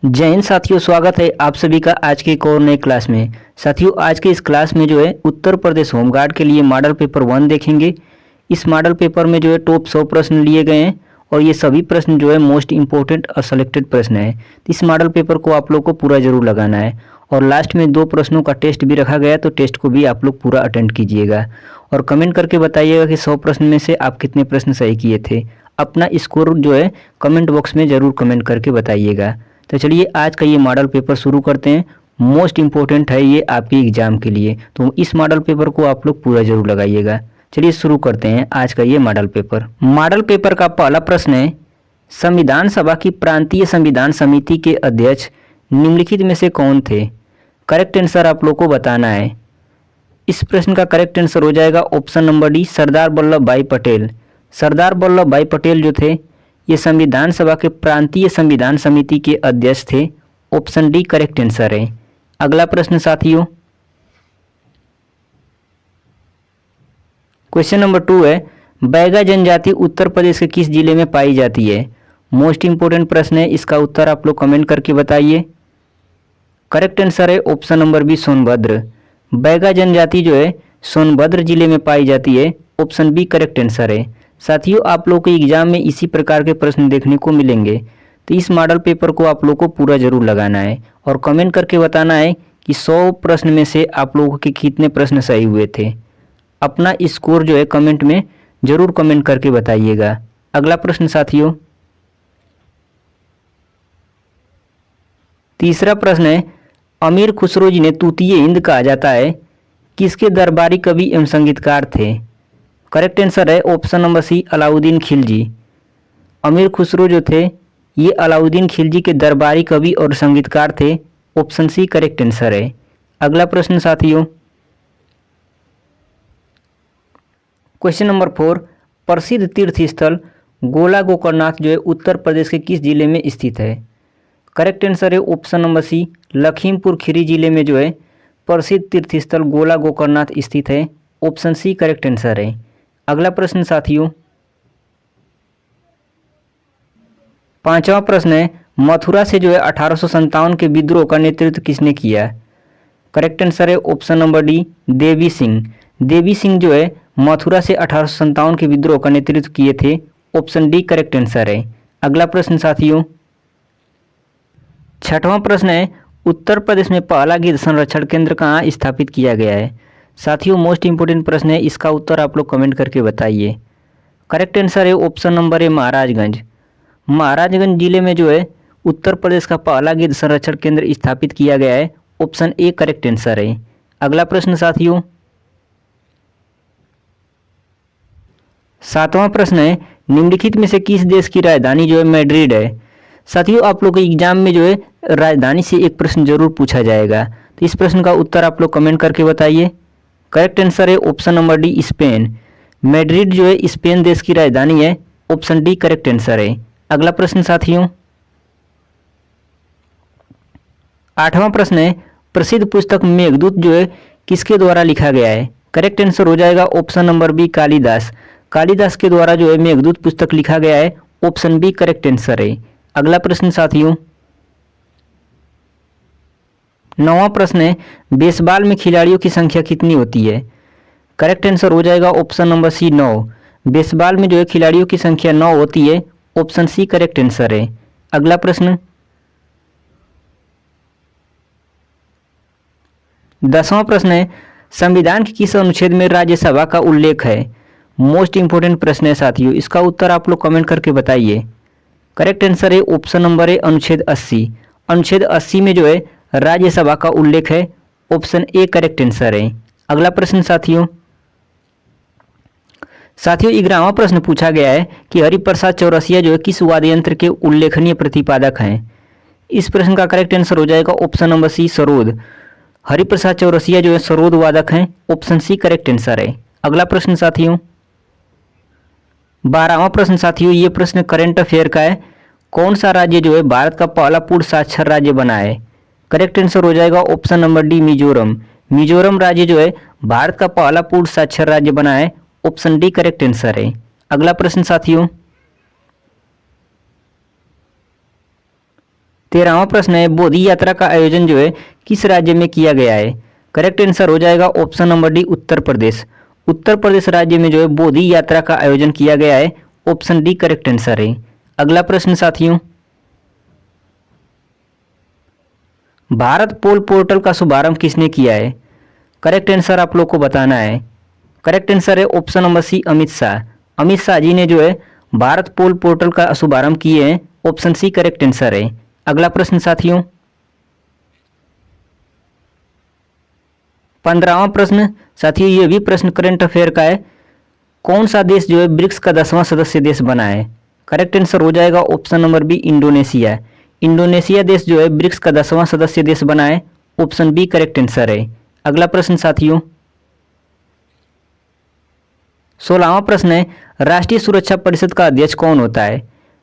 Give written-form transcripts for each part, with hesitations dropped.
जय हिंद साथियों, स्वागत है आप सभी का आज के एक और नए क्लास में। साथियों, आज के इस क्लास में जो है उत्तर प्रदेश होमगार्ड के लिए मॉडल पेपर 1 देखेंगे। इस मॉडल पेपर में जो है टॉप 100 प्रश्न लिए गए हैं और ये सभी प्रश्न जो है मोस्ट इंपॉर्टेंट और सेलेक्टेड प्रश्न है। तो इस मॉडल पेपर को आप लोग को पूरा जरूर लगाना है और लास्ट में 2 प्रश्नों का टेस्ट भी रखा गया है, तो टेस्ट को भी आप लोग पूरा अटेंड कीजिएगा और कमेंट करके बताइएगा कि 100 प्रश्न में से आप कितने प्रश्न सही किए थे। अपना स्कोर जो है कमेंट बॉक्स में ज़रूर कमेंट करके बताइएगा। तो चलिए आज का ये मॉडल पेपर शुरू करते हैं। मोस्ट इम्पोर्टेंट है ये आपके एग्जाम के लिए, तो इस मॉडल पेपर को आप लोग पूरा जरूर लगाइएगा। चलिए शुरू करते हैं आज का ये मॉडल पेपर। मॉडल पेपर का पहला प्रश्न है, संविधान सभा की प्रांतीय संविधान समिति के अध्यक्ष निम्नलिखित में से कौन थे? करेक्ट आंसर आप लोग को बताना है। इस प्रश्न का करेक्ट आंसर हो जाएगा option number D, Sardar Vallabh भाई पटेल। सरदार वल्लभ भाई पटेल जो थे ये संविधान सभा के प्रांतीय संविधान समिति के अध्यक्ष थे। ऑप्शन डी करेक्ट आंसर है। अगला प्रश्न साथियों, क्वेश्चन नंबर 2 है, बैगा जनजाति उत्तर प्रदेश के किस जिले में पाई जाती है? मोस्ट इंपोर्टेंट प्रश्न है, इसका उत्तर आप लोग कमेंट करके बताइए। करेक्ट आंसर है option number B, Sonbhadra. Baiga जनजाति जो है सोनभद्र जिले में पाई जाती है। ऑप्शन बी करेक्ट आंसर है। साथियों, आप लोग के एग्जाम में इसी प्रकार के प्रश्न देखने को मिलेंगे, तो इस मॉडल पेपर को आप लोग को पूरा जरूर लगाना है और कमेंट करके बताना है कि 100 प्रश्न में से आप लोगों के कितने प्रश्न सही हुए थे। अपना स्कोर जो है कमेंट में जरूर कमेंट करके बताइएगा। अगला प्रश्न साथियों, तीसरा प्रश्न है, अमीर खुसरो जिन्हें तूतीय हिंद कहा जाता है किसके दरबारी कवि एवं संगीतकार थे? करेक्ट आंसर है option number C, Alauddin Khilji. Amir Khusro जो थे ये अलाउद्दीन खिलजी के दरबारी कवि और संगीतकार थे। ऑप्शन सी करेक्ट आंसर है। अगला प्रश्न साथियों, क्वेश्चन नंबर 4, प्रसिद्ध तीर्थ स्थल गोला गोकर्णनाथ जो है उत्तर प्रदेश के किस जिले में स्थित है? करेक्ट आंसर है option number C, Lakhimpur Kheri जिले में जो है प्रसिद्ध तीर्थ स्थल गोला गोकर्णनाथ स्थित है। ऑप्शन सी करेक्ट आंसर है। अगला प्रश्न साथियों, 5वां प्रश्न है, मथुरा से जो है 1857 के विद्रोह का नेतृत्व किसने किया? करेक्ट आंसर है option number D, Devi Singh. Devi Singh जो है मथुरा से 1857 के विद्रोह का नेतृत्व किए थे। ऑप्शन डी करेक्ट आंसर है। अगला प्रश्न साथियों, 6वां प्रश्न है, उत्तर प्रदेश में पहला गिद्ध संरक्षण केंद्र कहाँ स्थापित किया गया है? साथियों, मोस्ट इंपोर्टेंट प्रश्न है, इसका उत्तर आप लोग कमेंट करके बताइए। करेक्ट आंसर है ऑप्शन नंबर ए, महाराजगंज। महाराजगंज जिले में जो है उत्तर प्रदेश का पहला गिद्ध संरक्षण केंद्र स्थापित किया गया है। ऑप्शन ए करेक्ट आंसर है। अगला प्रश्न साथियों, 7वां प्रश्न है, निम्नलिखित में से किस देश की राजधानी जो है मैड्रिड है? साथियों, आप लोग के एग्जाम में जो है राजधानी से एक प्रश्न जरूर पूछा जाएगा, तो इस प्रश्न का उत्तर आप लोग कमेंट करके बताइए। करेक्ट आंसर है option number D, Spain. Madrid जो है स्पेन देश की राजधानी है। ऑप्शन डी करेक्ट आंसर है। अगला प्रश्न साथियों, 8वां प्रश्न है, प्रसिद्ध पुस्तक मेघदूत जो है किसके द्वारा लिखा गया है? करेक्ट आंसर हो जाएगा option number B, Kalidas. Kalidas के द्वारा जो है मेघदूत पुस्तक लिखा गया है। ऑप्शन बी करेक्ट आंसर है। अगला प्रश्न साथियों, 9वां प्रश्न है, बेसबॉल में खिलाड़ियों की संख्या कितनी होती है? करेक्ट आंसर हो जाएगा ऑप्शन नंबर सी, 9। बेसबॉल में जो है खिलाड़ियों की संख्या 9 होती है। ऑप्शन सी करेक्ट आंसर है। अगला प्रश्न, 10वां प्रश्न है, संविधान के किस अनुच्छेद में राज्यसभा का उल्लेख है? मोस्ट इंपोर्टेंट प्रश्न है साथियों, इसका उत्तर आप लोग कमेंट करके बताइए। करेक्ट आंसर है ऑप्शन नंबर ए, अनुच्छेद 80। अनुच्छेद 80 में जो है राज्यसभा का उल्लेख है। ऑप्शन ए करेक्ट आंसर है। अगला प्रश्न साथियों, 11वां प्रश्न पूछा गया है कि हरिप्रसाद चौरसिया जो है किस वाद्य यंत्र के उल्लेखनीय प्रतिपादक हैं? इस प्रश्न का करेक्ट आंसर हो जाएगा option number C, sarod. Hariprasad Chaurasia जो है सरोद वादक हैं। ऑप्शन सी करेक्ट आंसर है। अगला प्रश्न साथियों, 12वां प्रश्न साथियों, ये प्रश्न करंट अफेयर का है। कौन सा राज्य जो है भारत का पहला पूर्ण साक्षर राज्य बना है? करेक्ट आंसर हो जाएगा option number D, Mizoram. Mizoram राज्य जो है भारत का पहला पूर्ण साक्षर राज्य बना है। ऑप्शन डी करेक्ट आंसर है। अगला प्रश्न साथियों, 13वां प्रश्न है बोधि यात्रा का आयोजन जो है किस राज्य में किया गया है। करेक्ट आंसर हो जाएगा option number D Uttar Pradesh. Uttar Pradesh राज्य में जो है बोधि यात्रा का आयोजन किया गया है। ऑप्शन डी करेक्ट आंसर है। अगला प्रश्न साथियों, भारत पोल पोर्टल का शुभारंभ किसने किया है। करेक्ट आंसर आप लोग को बताना है। करेक्ट आंसर है option number C Amit Shah. Amit Shah ji ने जो है भारत पोल पोर्टल का शुभारंभ किए हैं। ऑप्शन सी करेक्ट आंसर है। अगला प्रश्न साथियों, 15वां प्रश्न साथियों, ये भी प्रश्न करंट अफेयर का है। कौन सा देश जो है ब्रिक्स का 10वां सदस्य देश बना है। करेक्ट आंसर हो जाएगा option number B Indonesia. Indonesia देश जो है ब्रिक्स का 10वां सदस्य देश बना है। ऑप्शन बी करेक्ट आंसर है। अगला प्रश्न साथियों, 16वां प्रश्न है राष्ट्रीय सुरक्षा परिषद का अध्यक्ष कौन होता है।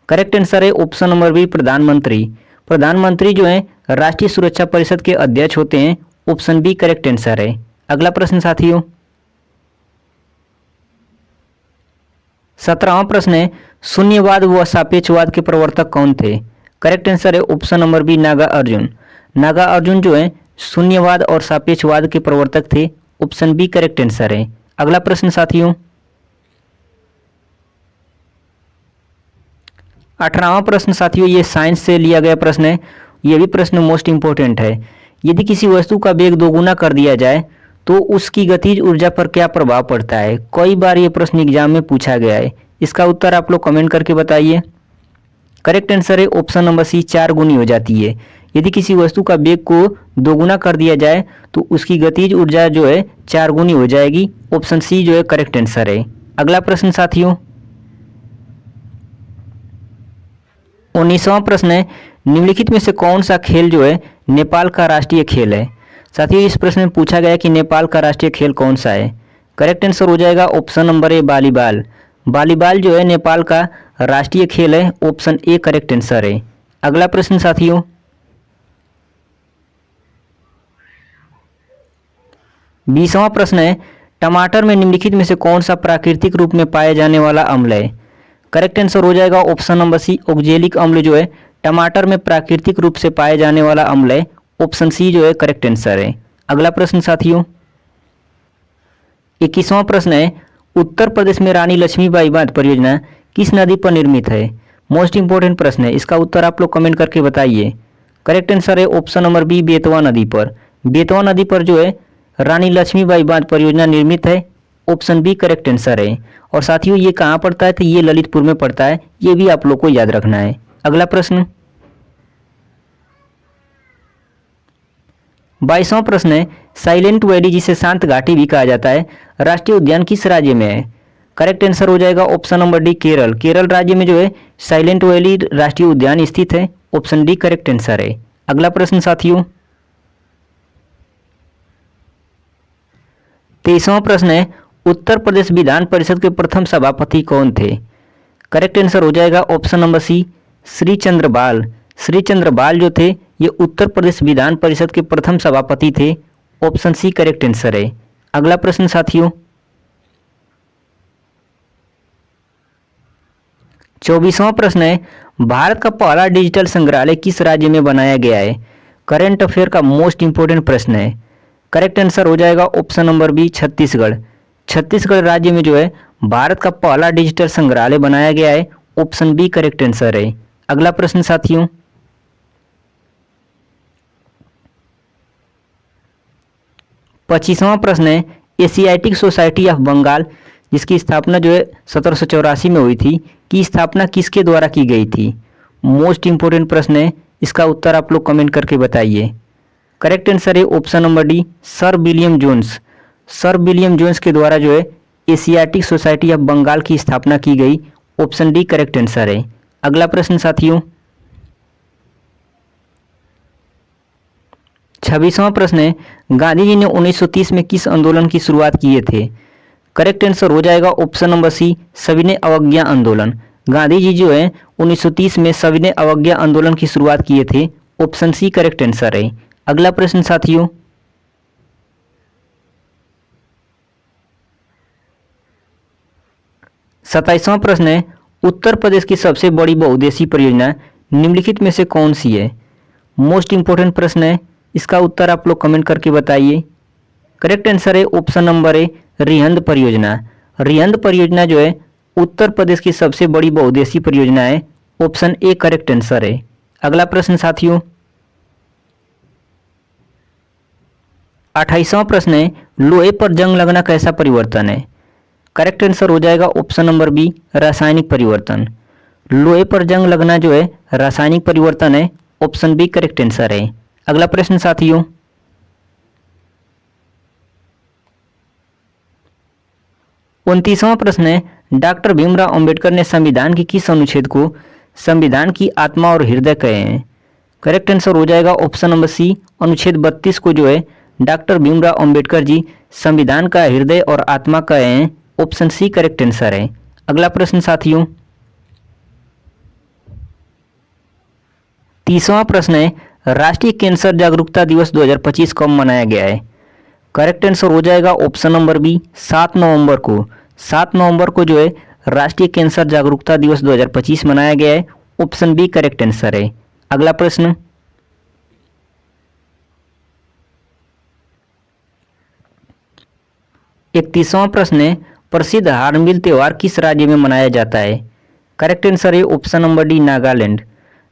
करेक्ट आंसर है ऑप्शन नंबर बी प्रधानमंत्री। प्रधानमंत्री जो है राष्ट्रीय सुरक्षा परिषद के अध्यक्ष होते हैं। ऑप्शन बी करेक्ट आंसर है। अगला प्रश्न साथियों, 17वां प्रश्न है शून्यवाद व सापेक्षवाद के प्रवर्तक कौन थे। करेक्ट आंसर है option number B Nagarjuna. Nagarjuna जो है शून्यवाद और सापेक्षवाद के प्रवर्तक थे। ऑप्शन बी करेक्ट आंसर है। अगला प्रश्न साथियों, 18वां प्रश्न साथियों, ये साइंस से लिया गया प्रश्न है। ये भी प्रश्न मोस्ट इंपॉर्टेंट है। यदि किसी वस्तु का वेग दोगुना कर दिया जाए तो उसकी गतिज ऊर्जा पर क्या प्रभाव पड़ता है। कई बार ये प्रश्न एग्जाम में पूछा गया है। इसका उत्तर आप लोग कमेंट करके बताइए। करेक्ट आंसर है ऑप्शन नंबर सी 4 गुनी हो जाती है। यदि किसी वस्तु का वेग को दोगुना कर दिया जाए तो उसकी गतिज ऊर्जा जो है 4 गुनी हो जाएगी। ऑप्शन सी जो है करेक्ट आंसर है। अगला प्रश्न साथियों, 19वां प्रश्न है निम्नलिखित में से कौन सा खेल जो है नेपाल का राष्ट्रीय खेल है। साथियों इस प्रश्न में पूछा गया कि नेपाल का राष्ट्रीय खेल कौन सा है। करेक्ट आंसर हो जाएगा ऑप्शन नंबर ए वॉलीबॉल। वॉलीबॉल जो है नेपाल का राष्ट्रीय खेल है। ऑप्शन ए करेक्ट आंसर है। अगला प्रश्न साथियों, 20वां प्रश्न है टमाटर में निम्नलिखित में से कौन सा प्राकृतिक रूप में पाए जाने वाला अम्ल है। करेक्ट आंसर हो जाएगा ऑप्शन नंबर सी ऑक्जेलिक अम्ल जो है टमाटर में प्राकृतिक रूप से पाए जाने वाला अम्ल है। ऑप्शन सी जो है करेक्ट आंसर है। अगला प्रश्न साथियों, 21वां प्रश्न है उत्तर प्रदेश में रानी लक्ष्मीबाई बांध परियोजना किस नदी पर निर्मित है। मोस्ट इंपोर्टेंट प्रश्न है। इसका उत्तर आप लोग कमेंट करके बताइए। करेक्ट आंसर है ऑप्शन नंबर बी बेतवा नदी पर। बेतवा नदी पर जो है रानी लक्ष्मीबाई बांध परियोजना निर्मित है। ऑप्शन बी करेक्ट आंसर है। और साथियों ये कहाँ पड़ता है तो ये ललितपुर में पड़ता है। ये भी आप लोग को याद रखना है। अगला प्रश्न 22वां प्रश्न है साइलेंट वैली जिसे शांत घाटी भी कहा जाता है राष्ट्रीय उद्यान किस राज्य में है। करेक्ट आंसर हो जाएगा option number D Kerala. Kerala राज्य में जो है साइलेंट वैली राष्ट्रीय उद्यान स्थित है। ऑप्शन डी करेक्ट आंसर है। अगला प्रश्न साथियों, 23वां प्रश्न है उत्तर प्रदेश विधान परिषद के प्रथम सभापति कौन थे। करेक्ट आंसर हो जाएगा ऑप्शन नंबर सी श्री चंद्र बाल। श्री चंद्र बाल जो थे ये उत्तर प्रदेश विधान परिषद के प्रथम सभापति थे। ऑप्शन सी करेक्ट आंसर है। अगला प्रश्न साथियों, 24वां प्रश्न है भारत का पहला डिजिटल संग्रहालय किस राज्य में बनाया गया है। करंट अफेयर का मोस्ट इंपोर्टेंट प्रश्न है। करेक्ट आंसर हो जाएगा option number B Chhattisgarh. Chhattisgarh राज्य में जो है भारत का पहला डिजिटल संग्रहालय बनाया गया है। ऑप्शन बी करेक्ट आंसर है। अगला प्रश्न साथियों, 25वां प्रश्न है एशियाटिक सोसाइटी ऑफ बंगाल जिसकी स्थापना जो है 1784 में हुई थी की स्थापना किसके द्वारा की गई थी। मोस्ट इंपोर्टेंट प्रश्न है। इसका उत्तर आप लोग कमेंट करके बताइए। करेक्ट आंसर है option number D sir William Jones. Sir William Jones के द्वारा जो है एशियाटिक सोसाइटी ऑफ बंगाल की स्थापना की गई। ऑप्शन डी करेक्ट आंसर है। अगला प्रश्न साथियों, 26वां प्रश्न है गांधी जी ने 1930 में किस आंदोलन की शुरुआत किए थे। करेक्ट आंसर हो जाएगा ऑप्शन नंबर सी सविनय अवज्ञा आंदोलन। गांधी जी जो है 1930 में सविनय अवज्ञा आंदोलन की शुरुआत किए थे। ऑप्शन सी करेक्ट आंसर है। अगला प्रश्न साथियों, 27वां प्रश्न है उत्तर प्रदेश की सबसे बड़ी बहुउद्देशीय परियोजना निम्नलिखित में से कौन सी है। मोस्ट इंपॉर्टेंट प्रश्न है, इसका उत्तर आप लोग कमेंट करके बताइए। करेक्ट आंसर है ऑप्शन नंबर ए, रिहंद परियोजना। रिहंद परियोजना जो है उत्तर प्रदेश की सबसे बड़ी बहुउद्देशीय परियोजना है। ऑप्शन ए करेक्ट आंसर है। अगला प्रश्न साथियों, 28वां प्रश्न है, लोहे पर जंग लगना कैसा परिवर्तन है? करेक्ट आंसर हो जाएगा ऑप्शन नंबर बी, रासायनिक परिवर्तन। लोहे पर जंग लगना जो है रासायनिक परिवर्तन है। ऑप्शन बी करेक्ट आंसर है। अगला प्रश्न साथियों, 29वां प्रश्न है, डॉक्टर भीमराव अंबेडकर ने संविधान के किस अनुच्छेद को संविधान की आत्मा और हृदय कहे हैं? करेक्ट आंसर हो जाएगा ऑप्शन नंबर सी, अनुच्छेद 32 को जो है डॉक्टर भीमराव अंबेडकर जी संविधान का हृदय और आत्मा कहे हैं। ऑप्शन सी करेक्ट आंसर है। अगला प्रश्न साथियों, 30वां प्रश्न है, राष्ट्रीय कैंसर जागरूकता दिवस 2025 कब मनाया गया है? करेक्ट आंसर हो जाएगा ऑप्शन नंबर बी, 7 नवंबर को। 7 नवंबर को जो है राष्ट्रीय कैंसर जागरूकता दिवस 2025 मनाया गया है। ऑप्शन बी करेक्ट आंसर है। अगला प्रश्न, 31वां प्रश्न है, प्रसिद्ध हार्नबिल त्योहार किस राज्य में मनाया जाता है? करेक्ट आंसर है option number D, Nagaland.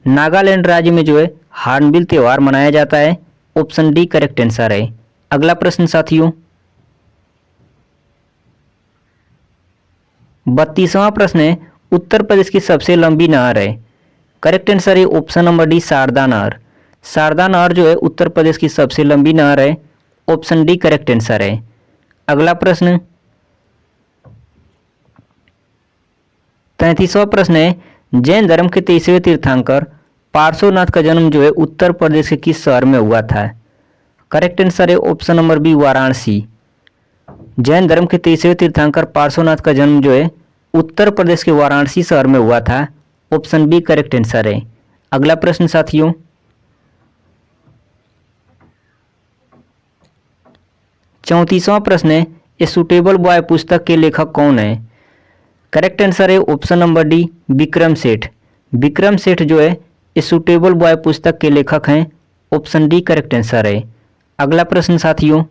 Nagaland राज्य में जो है हार्नबिल त्योहार मनाया जाता है। ऑप्शन डी करेक्ट आंसर है। अगला प्रश्न साथियों, 32वां प्रश्न है, उत्तर प्रदेश की सबसे लंबी नहर है? करेक्ट आंसर है ऑप्शन नंबर डी, शारदा नहर। शारदा नहर जो है उत्तर प्रदेश की सबसे लंबी नहर है। ऑप्शन डी करेक्ट आंसर है। अगला प्रश्न, 33वां प्रश्न है, जैन धर्म के 23वें तीर्थंकर पार्श्वनाथ का जन्म जो है उत्तर प्रदेश के किस शहर में हुआ था? करेक्ट आंसर है ऑप्शन नंबर बी, वाराणसी। जैन धर्म के 23वें तीर्थंकर पार्श्वनाथ का जन्म जो है उत्तर प्रदेश के वाराणसी शहर में हुआ था। ऑप्शन बी करेक्ट आंसर है। अगला प्रश्न साथियों, 34वां प्रश्न है, ए सुटेबल बॉय पुस्तक के लेखक कौन है? करेक्ट आंसर है option number D, Vikram Seth. Vikram Seth जो है ए सुटेबल बॉय पुस्तक के लेखक हैं। ऑप्शन डी करेक्ट आंसर है। अगला प्रश्न साथियों,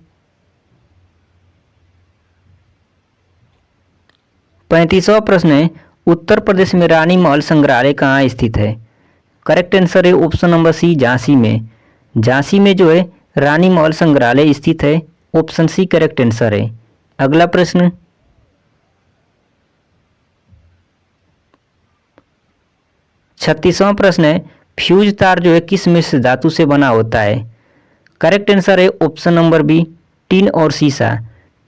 35वां प्रश्न है, उत्तर प्रदेश में रानी महल संग्रहालय कहाँ स्थित है? करेक्ट आंसर है ऑप्शन नंबर सी, झांसी में। झांसी में जो है रानी महल संग्रहालय स्थित है। ऑप्शन सी करेक्ट आंसर है। अगला प्रश्न, 36वां प्रश्न है, फ्यूज तार जो है किस मिश्र धातु से बना होता है? करेक्ट आंसर है ऑप्शन नंबर बी, टिन और सीसा।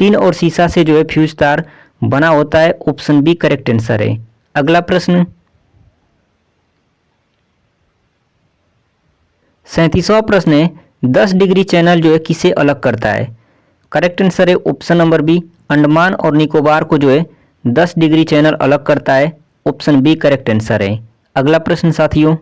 टिन और सीसा से जो है फ्यूज तार बना होता है। ऑप्शन बी करेक्ट आंसर है। अगला प्रश्न, 37वां प्रश्न है, 10 डिग्री चैनल जो है किसे अलग करता है? करेक्ट आंसर है ऑप्शन नंबर बी, अंडमान और निकोबार को जो है 10 डिग्री चैनल अलग करता है। ऑप्शन बी करेक्ट आंसर है। अगला प्रश्न साथियों,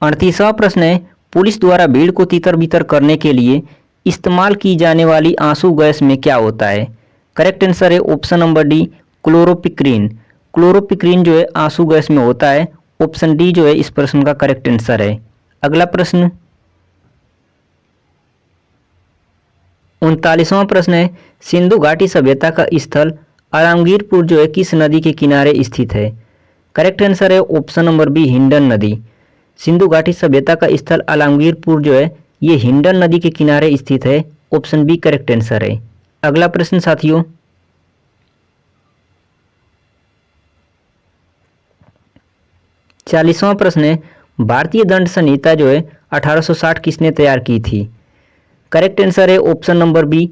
38वां प्रश्न है, पुलिस द्वारा भीड़ को तितर बितर करने के लिए इस्तेमाल की जाने वाली आंसू गैस में क्या होता है? करेक्ट आंसर है option number D, chloropicrin. Chloropicrin जो है आंसू गैस में होता है। ऑप्शन डी जो है इस प्रश्न का करेक्ट आंसर है। अगला प्रश्न, 39वां प्रश्न है, सिंधु घाटी सभ्यता का स्थल आलमगीरपुर जो है किस नदी के किनारे स्थित है? करेक्ट आंसर है ऑप्शन नंबर बी, हिंडन नदी। सिंधु घाटी सभ्यता का स्थल आलमगीरपुर जो है ये हिंडन नदी के किनारे स्थित है। ऑप्शन बी करेक्ट आंसर है। अगला प्रश्न साथियों, 40वां प्रश्न है, भारतीय दंड संहिता जो है 1860 किसने तैयार की थी? करेक्ट आंसर है option number B,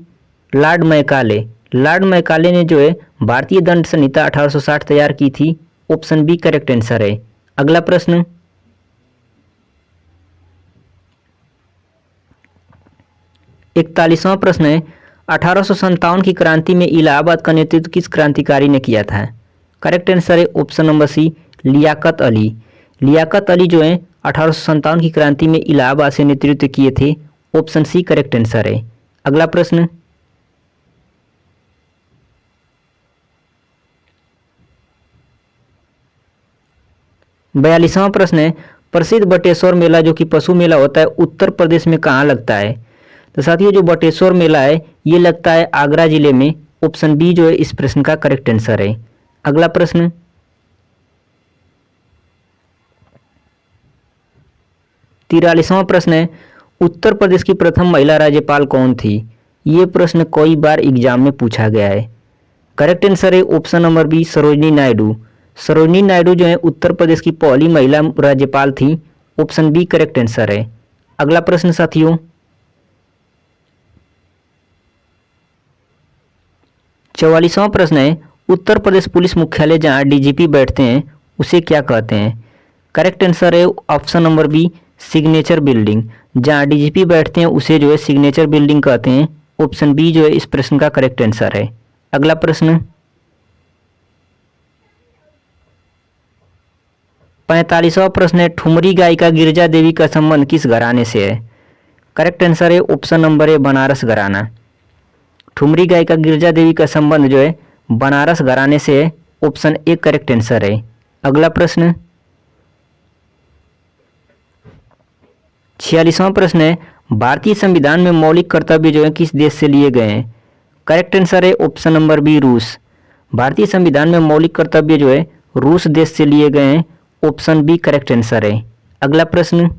lord Macaulay. Lord Macaulay ने जो है भारतीय दंड संहिता 1860 तैयार की थी। ऑप्शन बी करेक्ट आंसर है। अगला प्रश्न, 41वां प्रश्न है, 1857 की क्रांति में इलाहाबाद का नेतृत्व किस क्रांतिकारी ने किया था? करेक्ट आंसर है option number C, Liaquat Ali. Liaquat Ali जो है 1857 की क्रांति में इलाहाबाद से नेतृत्व किए थे। ऑप्शन सी करेक्ट आंसर है। अगला प्रश्न, 42वां प्रश्न है, प्रसिद्ध बटेश्वर मेला जो कि पशु मेला होता है उत्तर प्रदेश में कहाँ लगता है? तो साथियों जो बटेश्वर मेला है ये लगता है आगरा जिले में। ऑप्शन बी जो है इस प्रश्न का करेक्ट आंसर है। अगला प्रश्न 43वां प्रश्न है, उत्तर प्रदेश की प्रथम महिला राज्यपाल कौन थी? ये प्रश्न कई बार एग्जाम में पूछा गया है। करेक्ट आंसर है option number B Sarojini Naidu. Sarojini Naidu जो है उत्तर प्रदेश की पहली महिला राज्यपाल थी। ऑप्शन बी करेक्ट आंसर है। अगला प्रश्न साथियों 44वां प्रश्न है, उत्तर प्रदेश पुलिस मुख्यालय जहां डीजीपी बैठते हैं उसे क्या कहते हैं? करेक्ट आंसर है option number B signature building. जहां डीजीपी बैठते हैं उसे जो है सिग्नेचर बिल्डिंग कहते हैं। ऑप्शन बी जो है इस प्रश्न का करेक्ट आंसर है। अगला प्रश्न 45वां प्रश्न है, ठुमरी गायिका गिरिजा देवी का संबंध किस घराने से है? करेक्ट आंसर है ऑप्शन नंबर ए बनारस घराना। ठुमरी गायिका गिरिजा देवी का संबंध जो है बनारस घराने से है। ऑप्शन ए करेक्ट आंसर है। अगला प्रश्न 46वां प्रश्न है, भारतीय संविधान में मौलिक कर्तव्य जो है किस देश से लिए गए हैं? करेक्ट आंसर है ऑप्शन नंबर बी रूस। भारतीय संविधान में मौलिक कर्तव्य जो है रूस देश से लिए गए हैं। ऑप्शन बी करेक्ट आंसर है। अगला प्रश्न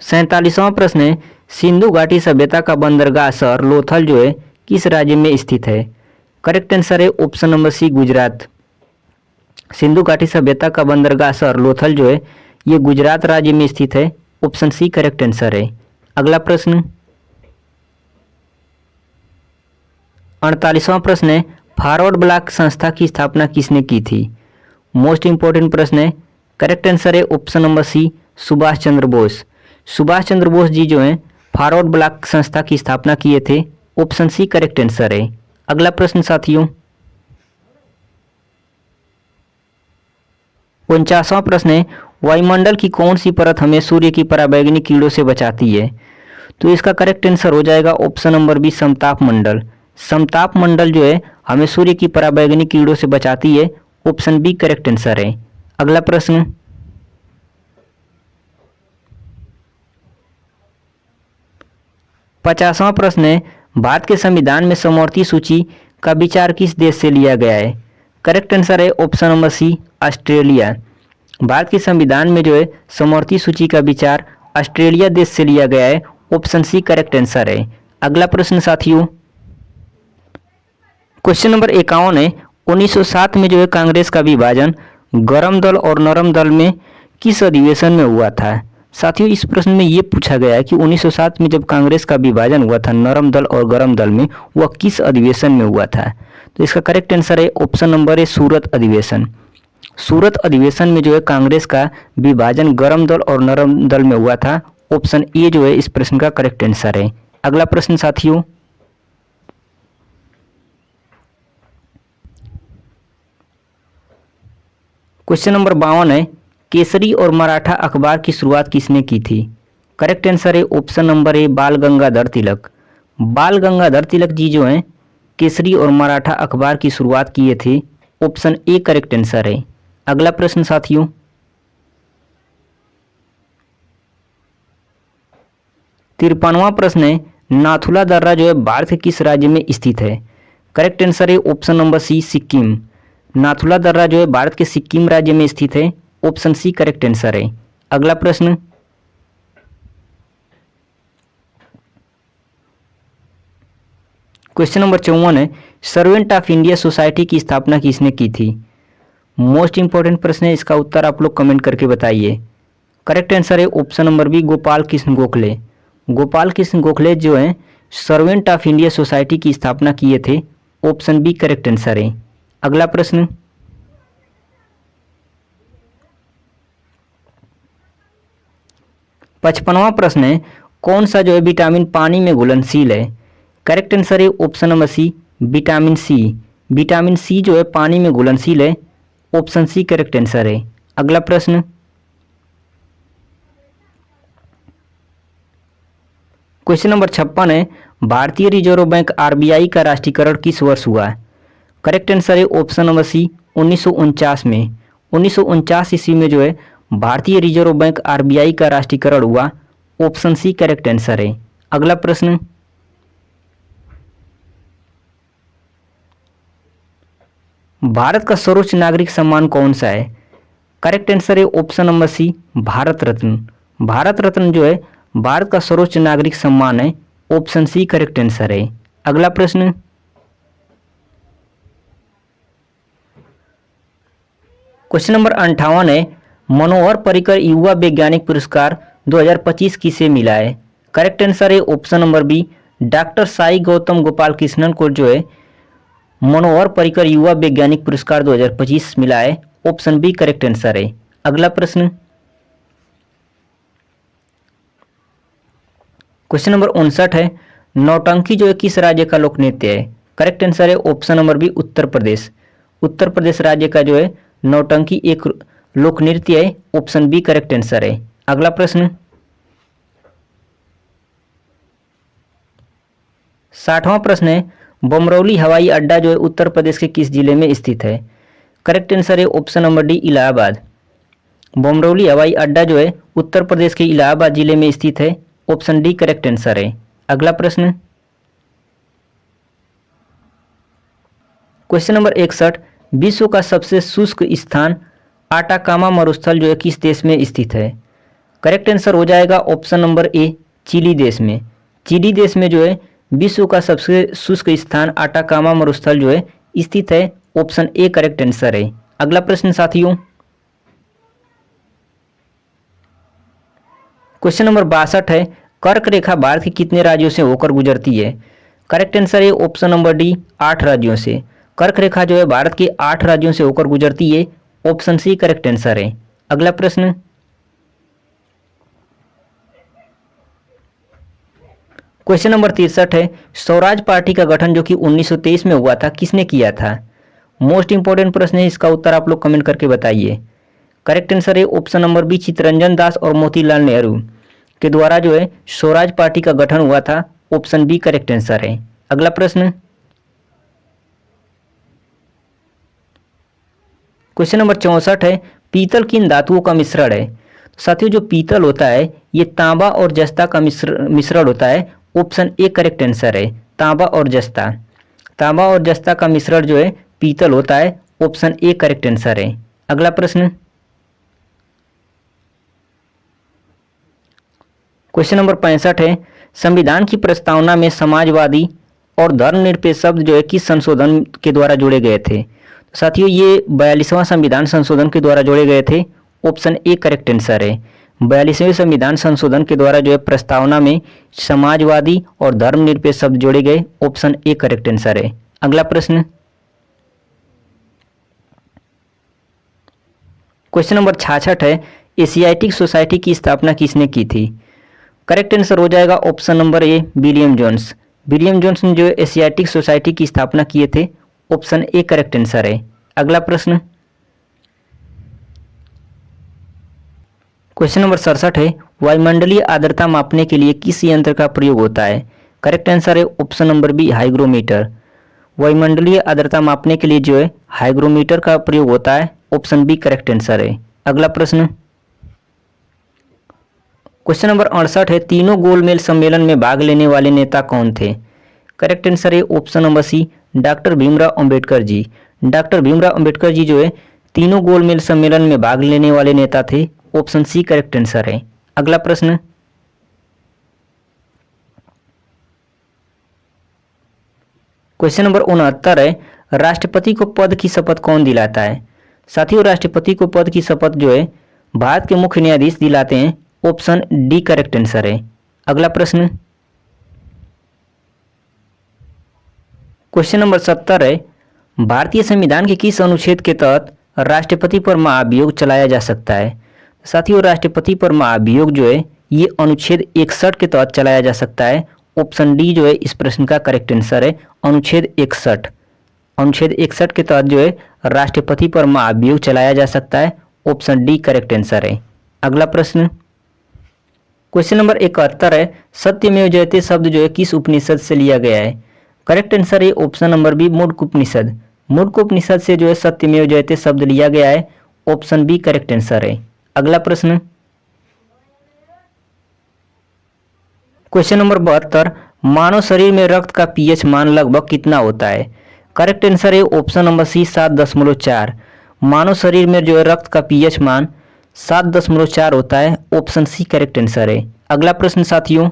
47वां प्रश्न है, सिंधु घाटी सभ्यता का बंदरगाह शहर लोथल जो है किस राज्य में स्थित है? करेक्ट आंसर है option number C Gujarat. Sindhu घाटी सभ्यता का बंदरगाह शहर लोथल जो है ये गुजरात राज्य में स्थित है। ऑप्शन सी करेक्ट आंसर है। अगला प्रश्न 48वां प्रश्न है, फॉरवर्ड ब्लॉक संस्था की स्थापना किसने की थी? मोस्ट इंपॉर्टेंट प्रश्न है। करेक्ट आंसर है ऑप्शन नंबर सी सुभाष चंद्र बोस। सुभाष चंद्र बोस जी जो हैं फॉरवर्ड ब्लॉक संस्था की स्थापना किए थे। ऑप्शन सी करेक्ट आंसर है। अगला प्रश्न साथियों 49वां प्रश्न है, वायुमंडल की कौन सी परत हमें सूर्य की पराबैंगनी किरणों से बचाती है? तो इसका करेक्ट आंसर हो जाएगा ऑप्शन नंबर बी समताप मंडल। समताप मंडल जो है हमें सूर्य की पराबैंगनी किरणों से बचाती है। ऑप्शन बी करेक्ट आंसर है। अगला प्रश्न 50वां प्रश्न है, भारत के संविधान में समवर्ती सूची का विचार किस देश से लिया गया है? करेक्ट आंसर है option number C Australia. Bharat के संविधान में जो है समवर्ती सूची का विचार ऑस्ट्रेलिया देश से लिया गया है। ऑप्शन सी करेक्ट आंसर है। अगला प्रश्न साथियों क्वेश्चन नंबर 51 है, 1907 में जो है कांग्रेस का विभाजन गरम दल और नरम दल में किस अधिवेशन में हुआ था? साथियों इस प्रश्न में ये पूछा गया है कि 1907 में जब कांग्रेस का विभाजन हुआ था नरम दल और गरम दल में, वह किस अधिवेशन में हुआ था? तो इसका करेक्ट आंसर है ऑप्शन नंबर ए सूरत अधिवेशन। सूरत अधिवेशन में जो है कांग्रेस का विभाजन गरम दल और नरम दल में हुआ था। ऑप्शन ए जो है इस प्रश्न का करेक्ट आंसर है। अगला प्रश्न साथियों क्वेश्चन नंबर 52 है, केसरी और मराठा अखबार की शुरुआत किसने की थी? करेक्ट आंसर है ऑप्शन नंबर ए बाल गंगाधर तिलक। बाल गंगाधर तिलक जी जो हैं केसरी और मराठा अखबार की शुरुआत किए थे। ऑप्शन ए करेक्ट आंसर है। अगला प्रश्न साथियों 53वां प्रश्न है, नाथुला दर्रा जो है भारत के किस राज्य में स्थित है? करेक्ट आंसर है option number C Sikkim. Nathula दर्रा जो है भारत के सिक्किम राज्य में स्थित है। ऑप्शन सी करेक्ट आंसर है। अगला प्रश्न क्वेश्चन नंबर 54 है, सर्वेंट ऑफ इंडिया सोसाइटी की स्थापना किसने की थी? मोस्ट इंपॉर्टेंट प्रश्न है, इसका उत्तर आप लोग कमेंट करके बताइए। करेक्ट आंसर है option number B Gopal Krishna Gokhale. Gopal Krishna Gokhale जो हैं सर्वेंट ऑफ इंडिया सोसाइटी की स्थापना किए थे। ऑप्शन बी करेक्ट आंसर है। अगला प्रश्न 55वां प्रश्न है, कौन सा जो है विटामिन पानी में घुलनशील है? करेक्ट आंसर है option number C vitamin C. Vitamin C जो है पानी में घुलनशील है। ऑप्शन सी करेक्ट आंसर है। अगला प्रश्न क्वेश्चन नंबर 56 है, भारतीय रिजर्व बैंक आरबीआई का राष्ट्रीयकरण किस वर्ष हुआ? करेक्ट आंसर है ऑप्शन नंबर सी 1949 में। 1949 ईस्वी में जो है भारतीय रिजर्व बैंक आरबीआई का राष्ट्रीयकरण हुआ। ऑप्शन सी करेक्ट आंसर है। अगला प्रश्न, भारत का सर्वोच्च नागरिक सम्मान कौन सा है? करेक्ट आंसर है ऑप्शन नंबर सी भारत रत्न। भारत रत्न जो है भारत का सर्वोच्च नागरिक सम्मान है। ऑप्शन सी करेक्ट आंसर है। अगला प्रश्न, क्वेश्चन नंबर 58 है, मनोहर पर्रिकर युवा वैज्ञानिक पुरस्कार 2025 किसे मिला है? करेक्ट आंसर है option number B doctor Sai Gautam Gopal Krishnan को जो है मनोहर पर्रिकर युवा वैज्ञानिक पुरस्कार 2025 मिला है। ऑप्शन बी करेक्ट आंसर है। अगला प्रश्न, क्वेश्चन नंबर 59 है, नौटंकी जो है किस राज्य का लोक नृत्य है? करेक्ट आंसर है option number B Uttar Pradesh. Uttar Pradesh राज्य का जो है नौटंकी एक लोक नृत्य है। ऑप्शन बी करेक्ट आंसर है। अगला प्रश्न, 60वां प्रश्न है, बमरौली हवाई अड्डा जो है उत्तर प्रदेश के किस जिले में स्थित है? करेक्ट आंसर है option number D Allahabad. Bamrauli हवाई अड्डा जो है उत्तर प्रदेश के इलाहाबाद जिले में स्थित है। ऑप्शन डी करेक्ट आंसर है। अगला प्रश्न, क्वेश्चन नंबर 61, विश्व का सबसे शुष्क स्थान आटाकामा मरुस्थल जो है किस देश में स्थित है? करेक्ट आंसर हो जाएगा ऑप्शन नंबर ए चिली देश में। चिली देश में जो है विश्व का सबसे शुष्क स्थान आटाकामा मरुस्थल जो है स्थित है। ऑप्शन ए करेक्ट आंसर है। अगला प्रश्न साथियों, क्वेश्चन नंबर 62 है, कर्क रेखा भारत के कितने राज्यों से होकर गुजरती है? करेक्ट आंसर है ऑप्शन नंबर डी 8 राज्यों से। कर्क रेखा जो है भारत के 8 राज्यों से होकर गुजरती है। ऑप्शन सी करेक्ट आंसर है। अगला प्रश्न, क्वेश्चन नंबर 63 है, स्वराज पार्टी का गठन जो कि 1923 में हुआ था किसने किया था? मोस्ट इंपॉर्टेंट प्रश्न है, इसका उत्तर आप लोग कमेंट करके बताइए। करेक्ट आंसर है option number B Chittaranjan Das और मोतीलाल नेहरू के द्वारा जो है स्वराज पार्टी का गठन हुआ था। ऑप्शन बी करेक्ट आंसर है। अगला प्रश्न, क्वेश्चन नंबर 64 है, पीतल किन धातुओं का मिश्रण है? साथियों जो पीतल होता है ये तांबा और जस्ता का मिश्रण होता है। ऑप्शन ए करेक्ट आंसर है। तांबा और जस्ता, तांबा और जस्ता का मिश्रण जो है पीतल होता है। ऑप्शन ए करेक्ट आंसर है। अगला प्रश्न, क्वेश्चन नंबर 65 है, संविधान की प्रस्तावना में समाजवादी और धर्मनिरपेक्ष शब्द जो है किस संशोधन के द्वारा जोड़े गए थे? साथियों ये 42वां संविधान संशोधन के द्वारा जोड़े गए थे। ऑप्शन ए करेक्ट आंसर है। 42वें संविधान संशोधन के द्वारा जो है प्रस्तावना में समाजवादी और धर्मनिरपेक्ष शब्द जोड़े गए। ऑप्शन ए करेक्ट आंसर है। अगला प्रश्न, क्वेश्चन नंबर 66 है, एशियाटिक सोसाइटी की स्थापना किसने की थी? करेक्ट आंसर हो जाएगा option number A William Jones. William Jones ने जो है एशियाटिक सोसाइटी की स्थापना किए थे। ऑप्शन ए करेक्ट आंसर है। अगला प्रश्न, क्वेश्चन नंबर 67 है, वायुमंडलीय आर्द्रता मापने के लिए किस यंत्र का प्रयोग होता है? करेक्ट आंसर है ऑप्शन नंबर बी हाइग्रोमीटर। वायुमंडलीय आर्द्रता मापने के लिए जो है हाइग्रोमीटर का प्रयोग होता है। ऑप्शन बी करेक्ट आंसर है। अगला प्रश्न, क्वेश्चन नंबर 68 है, तीनों गोलमेज सम्मेलन में भाग लेने वाले नेता कौन थे? करेक्ट आंसर है option number C doctor Bhimrao Ambedkar ji. Doctor Bhimrao Ambedkar ji जो है तीनों गोलमेज सम्मेलन में भाग लेने वाले नेता थे। ऑप्शन सी करेक्ट आंसर है। अगला प्रश्न, क्वेश्चन नंबर 69 है, राष्ट्रपति को पद की शपथ कौन दिलाता है? साथियों राष्ट्रपति को पद की शपथ जो है भारत के मुख्य न्यायाधीश दिलाते हैं। ऑप्शन डी करेक्ट आंसर है। अगला प्रश्न, क्वेश्चन नंबर 70 है, भारतीय संविधान के किस अनुच्छेद के तहत राष्ट्रपति पर महाभियोग चलाया जा सकता है? साथियों राष्ट्रपति पर महाभियोग जो है ये अनुच्छेद 61 के तहत चलाया जा सकता है। ऑप्शन डी जो है इस प्रश्न का करेक्ट आंसर है। अनुच्छेद 61, अनुच्छेद 61 के तहत जो है राष्ट्रपति पर महाभियोग चलाया जा सकता है। ऑप्शन डी करेक्ट आंसर है। अगला प्रश्न, क्वेश्चन नंबर 71 है, सत्यमेव जयते शब्द जो है किस उपनिषद से लिया गया है? करेक्ट आंसर है option number B, Mundakopanishad. Mundakopanishad से जो है सत्यमेव जयते शब्द लिया गया है। ऑप्शन बी करेक्ट आंसर है। अगला प्रश्न, क्वेश्चन नंबर 72, मानव शरीर में रक्त का पीएच मान लगभग कितना होता है? करेक्ट आंसर है ऑप्शन नंबर सी, 7.4। मानव शरीर में जो है रक्त का पीएच मान 7.4 होता है। ऑप्शन सी करेक्ट आंसर है। अगला प्रश्न साथियों,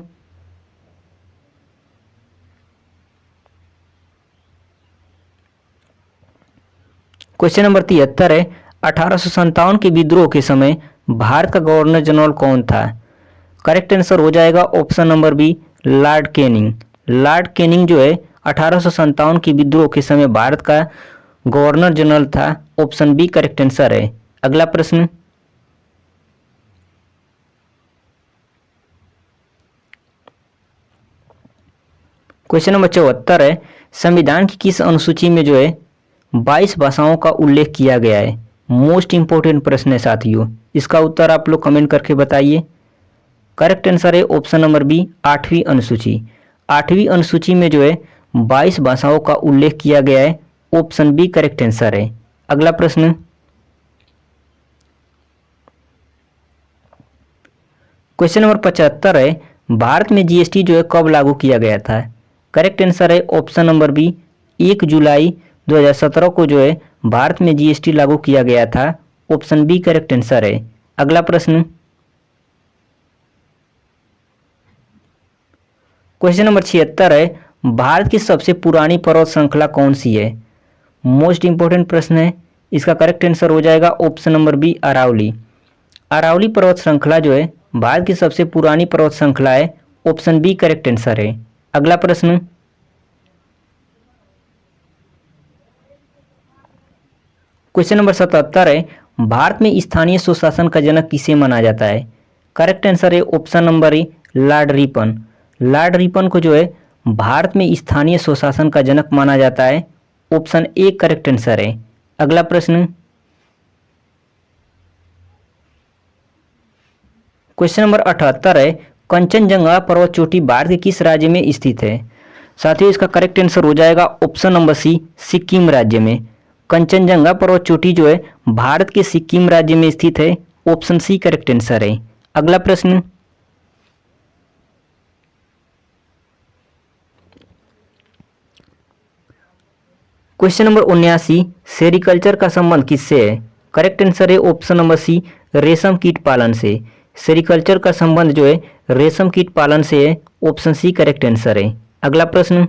क्वेश्चन नंबर 73 है, 1857 के विद्रोह के समय भारत का गवर्नर जनरल कौन था? करेक्ट आंसर हो जाएगा option number B, lord Canning. Lord Canning जो है 1857 के विद्रोह के समय भारत का गवर्नर जनरल था। ऑप्शन बी करेक्ट आंसर है। अगला प्रश्न, क्वेश्चन नंबर 74 है, संविधान की किस अनुसूची में जो है 22 भाषाओं का उल्लेख किया गया है? मोस्ट इंपोर्टेंट प्रश्न है साथियों, इसका उत्तर आप लोग कमेंट करके बताइए। करेक्ट आंसर है ऑप्शन नंबर बी, 8वीं अनुसूची। 8वीं अनुसूची में जो है 22 भाषाओं का उल्लेख किया गया है। ऑप्शन बी करेक्ट आंसर है। अगला प्रश्न, क्वेश्चन नंबर 75 है, भारत में जीएसटी जो है कब लागू किया गया था? करेक्ट आंसर है ऑप्शन नंबर बी, 1 जुलाई 2017 को जो है भारत में जीएसटी लागू किया गया था। ऑप्शन बी करेक्ट आंसर है। अगला प्रश्न, क्वेश्चन नंबर 76 है, भारत की सबसे पुरानी पर्वत श्रृंखला कौन सी है? मोस्ट इंपोर्टेंट प्रश्न है, इसका करेक्ट आंसर हो जाएगा option number B, Aravalli. Aravalli पर्वत श्रृंखला जो है भारत की सबसे पुरानी पर्वत श्रृंखला है। ऑप्शन बी करेक्ट आंसर है। अगला प्रश्न, क्वेश्चन नंबर 77 है, भारत में स्थानीय स्वशासन का जनक किसे माना जाता है? करेक्ट आंसर है ऑप्शन नंबर ए, लॉर्ड रिपन। लॉर्ड रिपन को जो है भारत में स्थानीय स्वशासन का जनक माना जाता है। ऑप्शन ए करेक्ट आंसर है। अगला प्रश्न, क्वेश्चन नंबर 78 है, कंचनजंगा पर्वत चोटी भारत के किस राज्य में स्थित है? साथियों इसका करेक्ट आंसर हो जाएगा ऑप्शन नंबर सी, सिक्किम राज्य में। कंचनजंगा पर्वत चोटी जो है भारत के सिक्किम राज्य में स्थित है। ऑप्शन सी करेक्ट आंसर है। अगला प्रश्न, क्वेश्चन नंबर 79, सेरिकल्चर का संबंध किससे है? करेक्ट आंसर है ऑप्शन नंबर सी, रेशम कीट पालन से। सेरिकल्चर का संबंध जो है रेशम कीट पालन से है। ऑप्शन सी करेक्ट आंसर है। अगला प्रश्न,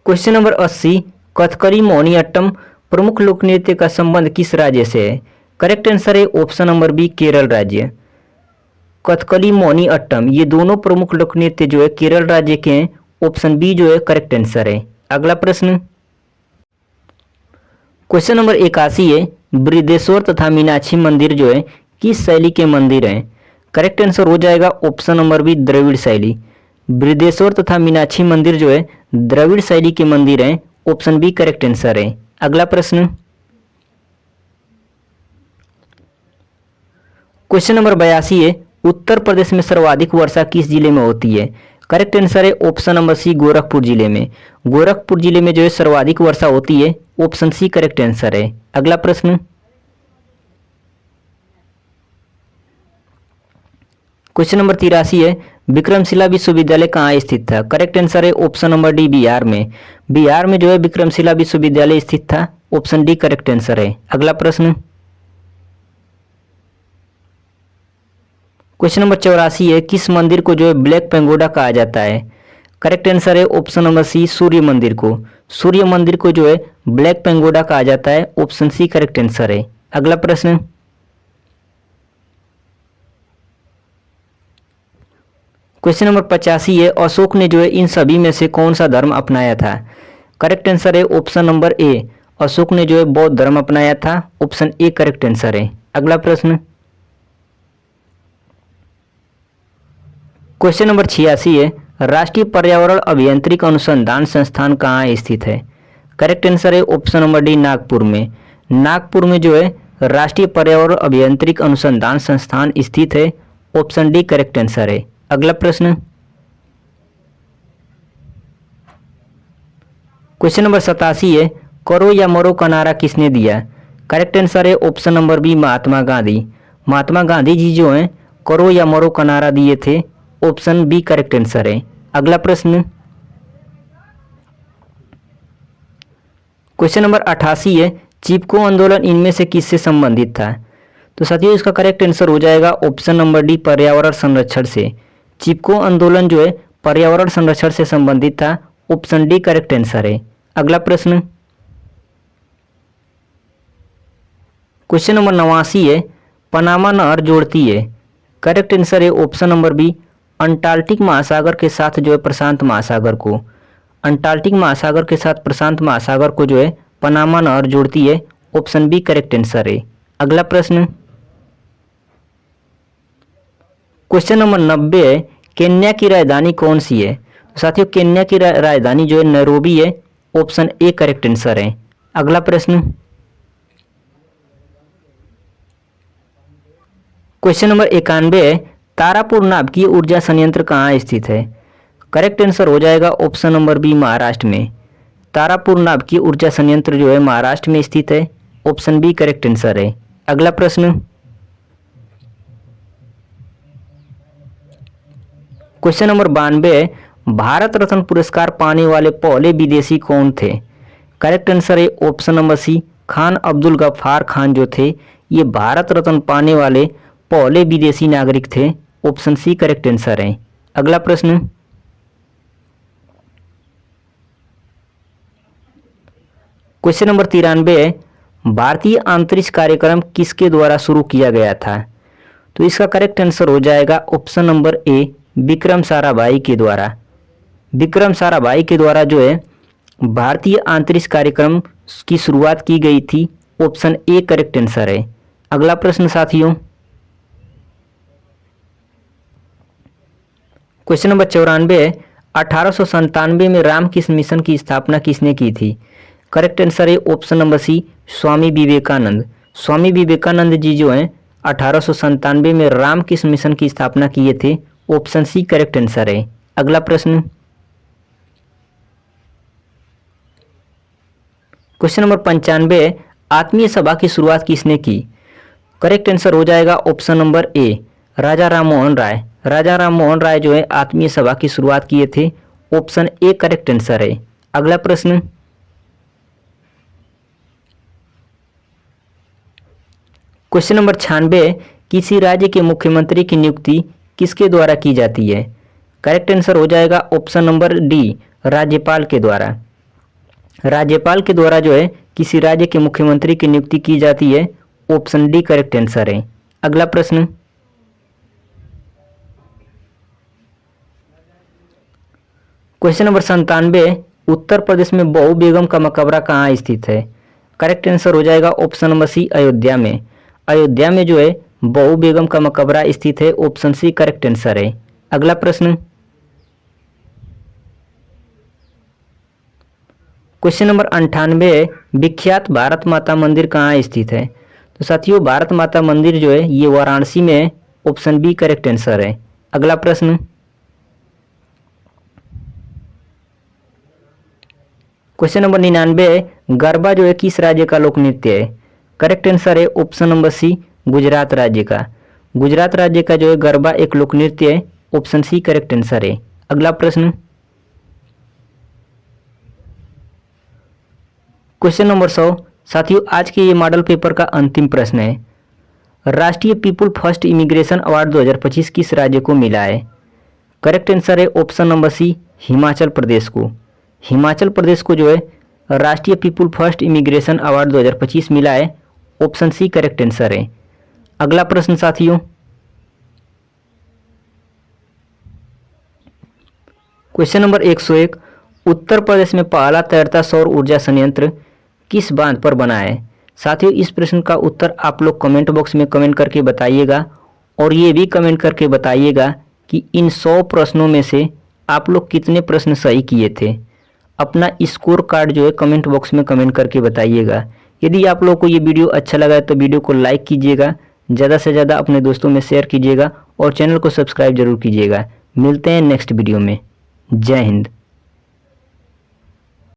क्वेश्चन नंबर 80, कथकली मोहिनीअट्टम प्रमुख लोक नृत्य का संबंध किस राज्य से है? करेक्ट आंसर है ऑप्शन नंबर बी, केरल राज्य। कथकली मोहिनीअट्टम ये दोनों प्रमुख लोक नृत्य जो है केरल राज्य के हैं। ऑप्शन बी जो है करेक्ट आंसर है। अगला प्रश्न, क्वेश्चन नंबर 81 है, बृहदेश्वर तथा मीनाक्षी मंदिर जो है किस शैली के मंदिर हैं? करेक्ट आंसर हो जाएगा ऑप्शन नंबर बी, द्रविड़ शैली। बृहदेश्वर तथा मीनाक्षी मंदिर जो है द्रविड़ शैली के मंदिर हैं। ऑप्शन बी करेक्ट आंसर है। अगला प्रश्न, क्वेश्चन नंबर 82 है, उत्तर प्रदेश में सर्वाधिक वर्षा किस जिले में होती है? करेक्ट आंसर है ऑप्शन नंबर सी, गोरखपुर जिले में। गोरखपुर जिले में जो है सर्वाधिक वर्षा होती है। ऑप्शन सी करेक्ट आंसर है। अगला प्रश्न, क्वेश्चन नंबर 83 है, विक्रमशिला विश्वविद्यालय कहाँ स्थित था? करेक्ट आंसर है ऑप्शन नंबर डी, बिहार में। बिहार में जो है विक्रमशिला विश्वविद्यालय स्थित था। ऑप्शन डी करेक्ट आंसर है। अगला प्रश्न, क्वेश्चन नंबर 84 है, किस मंदिर को जो है ब्लैक पेंगोडा कहा जाता है? करेक्ट आंसर है ऑप्शन नंबर सी, सूर्य मंदिर को। सूर्य मंदिर को जो है ब्लैक पेंगोडा कहा जाता है। ऑप्शन सी करेक्ट आंसर है। अगला प्रश्न, क्वेश्चन नंबर 85 है, अशोक ने जो है इन सभी में से कौन सा धर्म अपनाया था? करेक्ट आंसर है ऑप्शन नंबर ए, अशोक ने जो है बौद्ध धर्म अपनाया था। ऑप्शन ए करेक्ट आंसर है। अगला प्रश्न, क्वेश्चन नंबर 86 है, राष्ट्रीय पर्यावरण अभियांत्रिकी अनुसंधान संस्थान कहाँ स्थित है? करेक्ट आंसर है ऑप्शन नंबर डी, नागपुर में। नागपुर में जो है राष्ट्रीय पर्यावरण अभियांत्रिकी अनुसंधान संस्थान स्थित है? ऑप्शन डी करेक्ट आंसर है। अगला प्रश्न, क्वेश्चन नंबर 87 है, करो या मरो का नारा किसने दिया? करेक्ट आंसर है option number B Mahatma Gandhi. Mahatma Gandhi ji जो हैं करो या मरो का नारा दिए थे। ऑप्शन बी करेक्ट आंसर है। अगला प्रश्न, क्वेश्चन नंबर 88 है, चिपको आंदोलन इनमें से किससे संबंधित था? तो साथियों इसका करेक्ट आंसर हो जाएगा ऑप्शन नंबर डी पर्यावरण संरक्षण से। चिपको आंदोलन जो है पर्यावरण संरक्षण से संबंधित था। ऑप्शन डी करेक्ट आंसर है। अगला प्रश्न, क्वेश्चन नंबर 89 है, पनामा नहर जोड़ती है? करेक्ट आंसर है ऑप्शन नंबर बी अंटार्कटिक महासागर के साथ जो है प्रशांत महासागर को। अंटार्कटिक महासागर के साथ प्रशांत महासागर को जो है पनामा नहर जोड़ती है। ऑप्शन बी करेक्ट आंसर है। अगला प्रश्न, क्वेश्चन नंबर 90 है, केन्या की राजधानी कौन सी है? तो साथियों केन्या की राजधानी जो है नैरोबी है। ऑप्शन ए करेक्ट आंसर है। अगला प्रश्न, क्वेश्चन नंबर 91 है, तारापुर नाभिकीय ऊर्जा संयंत्र कहाँ स्थित है? करेक्ट आंसर हो जाएगा ऑप्शन नंबर बी महाराष्ट्र में। तारापुर नाभिकीय ऊर्जा संयंत्र जो है महाराष्ट्र में स्थित है। ऑप्शन बी करेक्ट आंसर है। अगला प्रश्न, क्वेश्चन नंबर 92 है, भारत रत्न पुरस्कार पाने वाले पहले विदेशी कौन थे? करेक्ट आंसर है option number C Khan Abdul Ghaffar Khan जो थे ये भारत रत्न पाने वाले पहले विदेशी नागरिक थे। ऑप्शन सी करेक्ट आंसर है। अगला प्रश्न, क्वेश्चन नंबर 93 है, भारतीय अंतरिक्ष कार्यक्रम किसके द्वारा शुरू किया गया था? तो इसका करेक्ट आंसर हो जाएगा ऑप्शन नंबर ए विक्रम साराभाई के द्वारा। विक्रम साराभाई के द्वारा जो है भारतीय अंतरिक्ष कार्यक्रम की शुरुआत की गई थी। ऑप्शन ए करेक्ट आंसर है। अगला प्रश्न साथियों, क्वेश्चन नंबर 94 है, 1897 में रामकृष्ण मिशन की स्थापना किसने की थी? करेक्ट आंसर है ऑप्शन नंबर सी स्वामी विवेकानंद। स्वामी विवेकानंद जी जो हैं 1897 में रामकृष्ण मिशन की स्थापना किए थे। ऑप्शन सी करेक्ट आंसर है। अगला प्रश्न, क्वेश्चन नंबर 95 है, आत्मीय सभा की शुरुआत किसने की? करेक्ट आंसर हो जाएगा ऑप्शन नंबर ए राजा राम मोहन राय। राजा राम मोहन राय जो है आत्मीय सभा की शुरुआत किए थे। ऑप्शन ए करेक्ट आंसर है। अगला प्रश्न, क्वेश्चन नंबर 96 किसी राज्य के मुख्यमंत्री की नियुक्ति किसके द्वारा की जाती है? करेक्ट आंसर हो जाएगा ऑप्शन नंबर डी राज्यपाल के द्वारा। राज्यपाल के द्वारा जो है किसी राज्य के मुख्यमंत्री की नियुक्ति की जाती है। ऑप्शन डी करेक्ट आंसर है। अगला प्रश्न, क्वेश्चन नंबर 97 उत्तर प्रदेश में बहू बेगम का मकबरा कहाँ स्थित है? करेक्ट आंसर हो जाएगा ऑप्शन नंबर सी अयोध्या में। अयोध्या में जो है बहू बेगम का मकबरा स्थित है। ऑप्शन सी करेक्ट आंसर है। अगला प्रश्न, क्वेश्चन नंबर 98 है, विख्यात भारत माता मंदिर कहाँ स्थित है? तो साथियों भारत माता मंदिर जो है ये वाराणसी में है। ऑप्शन बी करेक्ट आंसर है। अगला प्रश्न, क्वेश्चन नंबर 99 है, गरबा जो है किस राज्य का लोक नृत्य है? करेक्ट आंसर है ऑप्शन नंबर सी गुजरात राज्य का। गुजरात राज्य का जो है गरबा एक लोक नृत्य है। ऑप्शन सी करेक्ट आंसर है। अगला प्रश्न, क्वेश्चन नंबर 100 साथियों आज के ये मॉडल पेपर का अंतिम प्रश्न है। राष्ट्रीय पीपुल फर्स्ट इमिग्रेशन अवार्ड 2025 किस राज्य को मिला है? करेक्ट आंसर है ऑप्शन नंबर सी हिमाचल प्रदेश को। हिमाचल प्रदेश को जो है राष्ट्रीय पीपुल फर्स्ट इमिग्रेशन अवार्ड 2025 मिला है। ऑप्शन सी करेक्ट आंसर है। अगला प्रश्न साथियों, क्वेश्चन नंबर 101 उत्तर प्रदेश में पहला तैरता सौर ऊर्जा संयंत्र किस बांध पर बना है? साथियों इस प्रश्न का उत्तर आप लोग कमेंट बॉक्स में कमेंट करके बताइएगा और ये भी कमेंट करके बताइएगा कि इन 100 प्रश्नों में से आप लोग कितने प्रश्न सही किए थे। अपना स्कोर कार्ड जो है कमेंट बॉक्स में कमेंट करके बताइएगा यदि आप लोग को ये वीडियो अच्छा लगा है तो वीडियो को लाइक कीजिएगा, ज़्यादा से ज़्यादा अपने दोस्तों में शेयर कीजिएगा और चैनल को सब्सक्राइब जरूर कीजिएगा। मिलते हैं नेक्स्ट वीडियो में। जय हिंद।